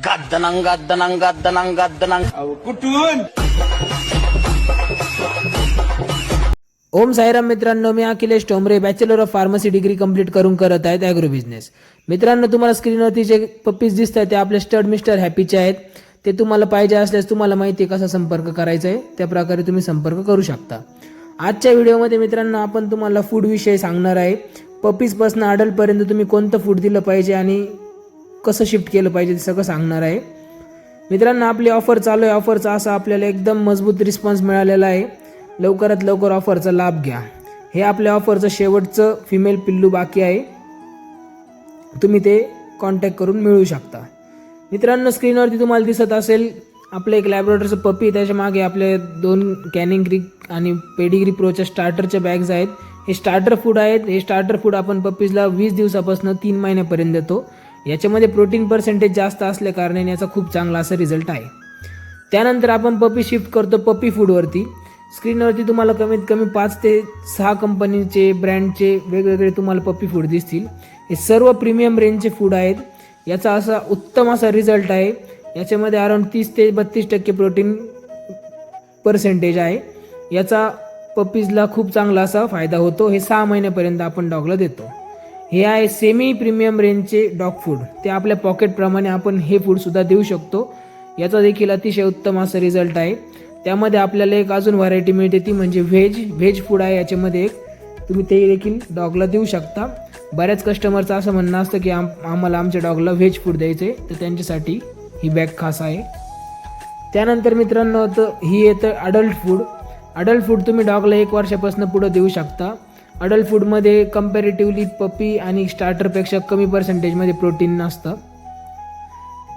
गद्दनंग गद्दनंग गद्दनंग गद्दनंग कुठून. ओम साईराम मित्रांनो, मी Akhilesh Tomare bachelor of pharmacy degree complete करून करत आहेत ॲग्रो बिझनेस. मित्रांनो, तुम्हाला स्क्रीनवरती जे पप्पीज दिसत आहेत ते आपले स्टड मिस्टर हॅपीचे आहेत. ते तुम्हाला पाहिजे असल्यास तुम्हाला माहिती आहे कसा संपर्क करायचा आहे, त्या प्रकारे तुम्ही संपर्क करू शकता. आजच्या व्हिडिओमध्ये मित्रांनो आपण तुम्हाला फूडविषयी सांगणार आहे. पप्पीजपासून अडल्टपर्यंत तुम्ही कोणतं फूड दिलं पाहिजे आणि कसं शिफ्ट केलं पाहिजे ते सगळं सांगणार आहे. मित्रांनो, आपली ऑफर चालू आहे. ऑफरचा असा आपल्याला एकदम मजबूत रिस्पॉन्स मिळालेला आहे. लवकरात लवकर ऑफरचा लाभ घ्या. हे आपल्या ऑफरचं शेवटचं फिमेल पिल्लू बाकी आहे, तुम्ही ते कॉन्टॅक्ट करून मिळवू शकता. मित्रांनो, स्क्रीनवरती तुम्हाला दिसत असेल आपलं एक लॅब्रोडरचं पप्पी, त्याच्या मागे आपले 2 कॅनिंग क्रिक आणि पेडिग्री प्रोच्या स्टार्टरच्या बॅग्स आहेत. हे स्टार्टर फूड आहेत. हे स्टार्टर फूड आपण पप्पीजला 20 दिवसापासून 3 महिन्यापर्यंत देतो. याच्यामध्ये प्रोटीन पर्सेंटेज जास्त असल्या कारणाने याचा खूप चांगला असा रिझल्ट आहे. त्यानंतर आपण पप्पी शिफ्ट करतो पप्पी फूडवरती. स्क्रीनवरती तुम्हाला कमीत कमी 5 ते 6 कंपनीचे ब्रँडचे वेगवेगळे तुम्हाला पप्पी फूड दिसतील. हे सर्व प्रीमियम रेंजचे फूड आहेत. याचा असा उत्तम असा रिझल्ट आहे. याच्यामध्ये अराउंड 30 ते 32% प्रोटीन पर्सेंटेज आहे. याचा पप्पीजला खूप चांगला असा फायदा होतो. हे 6 महिन्यापर्यंत आपण डॉगला देतो. हे आहे सेमी प्रीमियम रेंजचे डॉग फूड. ते आपल्या पॉकेटप्रमाणे आपण हे फूडसुद्धा देऊ शकतो. याचा देखील अतिशय उत्तम असा रिझल्ट आहे. त्यामध्ये आपल्याला एक अजून व्हरायटी मिळते, ती म्हणजे व्हेज फूड आहे. याच्यामध्ये एक तुम्ही ते देखील डॉगला देऊ शकता. बऱ्याच कस्टमरचं असं म्हणणं असतं की आम्हाला आमच्या डॉगला व्हेज फूड द्यायचं आहे, तर त्यांच्यासाठी ही बॅग खास आहे. त्यानंतर मित्रांनो ही येतं अडल्ट फूड. अडल्ट फूड तुम्ही डॉगला 1 वर्षापासून पुढं देऊ शकता. अडल्ट फूडमध्ये कंपॅरेटिव्हली पप्पी आणि स्टार्टरपेक्षा कमी पर्सेंटेजमध्ये प्रोटीन नसतं.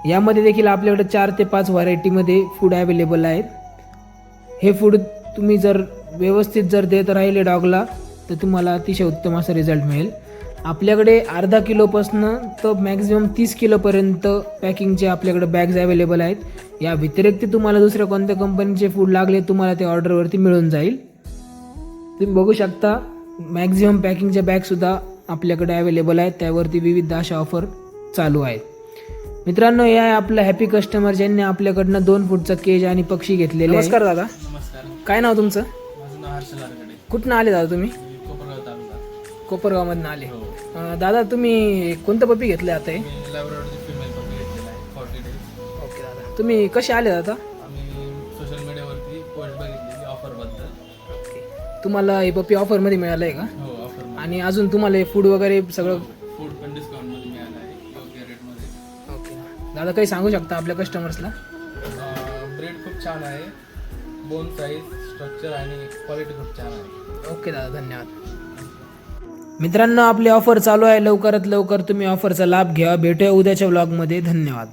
यामध्ये देखील आपल्याकडे 4 ते 5 व्हरायटीमध्ये फूड अवेलेबल आहेत. हे फूड तुम्ही जर व्यवस्थित जर देत राहिले डॉगला तर तुम्हाला अतिशय उत्तम असा रिझल्ट मिळेल. आपल्याकडे अर्धा किलोपासून तर मॅक्झिमम 30 किलोपर्यंत पॅकिंगचे आपल्याकडे बॅग्स अवेलेबल आहेत. या व्यतिरिक्त तुम्हाला दुसऱ्या कोणत्या कंपनीचे फूड लागले तुम्हाला ते ऑर्डरवरती मिळून जाईल. तुम्ही बघू शकता मॅक्झिमम पॅकिंगच्या बॅगसुद्धा आपल्याकडे अवेलेबल आहेत. त्यावरती विविध अशा ऑफर चालू आहेत. मित्रांनो, हे आहे आपलं हॅपी कस्टमर ज्यांनी आपल्याकडनं 2 फूटचा केज आणि पक्षी घेतलेले. नमस्कार दादा. नमस्कार. काय नाव तुमचं? माझं नाव हर्षल आरकडे. कुठनं आले दादा तुम्ही? कोपरगाव तालुका. कोपरगावमधनं आले. हो. दादा तुम्ही कोणतं पप्पी घेतलं आता? हे मी लॅब्राडोरची फिमेल पप्पी घेतलेला आहे 40 डेज. ओके दादा, तुम्ही कसे आले दादा? आम्ही सोशल मीडियावरती पोस्ट बघितलेली ऑफरबद्दल. ओके, तुम्हाला हे पप्पी ऑफरमध्ये मिळालं आहे का? हो, ऑफर. आणि अजून तुम्हाला हे फूड वगैरे सगळं? फूड पण डिस्काउंटमध्ये मिळालं आहे, योग्य रेटमध्ये. ओके दादा, काही सांगू शकता आपल्या कस्टमर्सला? ब्रेड खूप छान आहे, बोन साईज, स्ट्रक्चर आणि क्वालिटी खूप छान आहे. ओके दादा, धन्यवाद. मित्रांनो, आपली ऑफर चालू आहे. लवकरात लवकर तुम्ही ऑफरचा लाभ घ्या. भेटूया उद्याच्या व्लॉगमध्ये. धन्यवाद.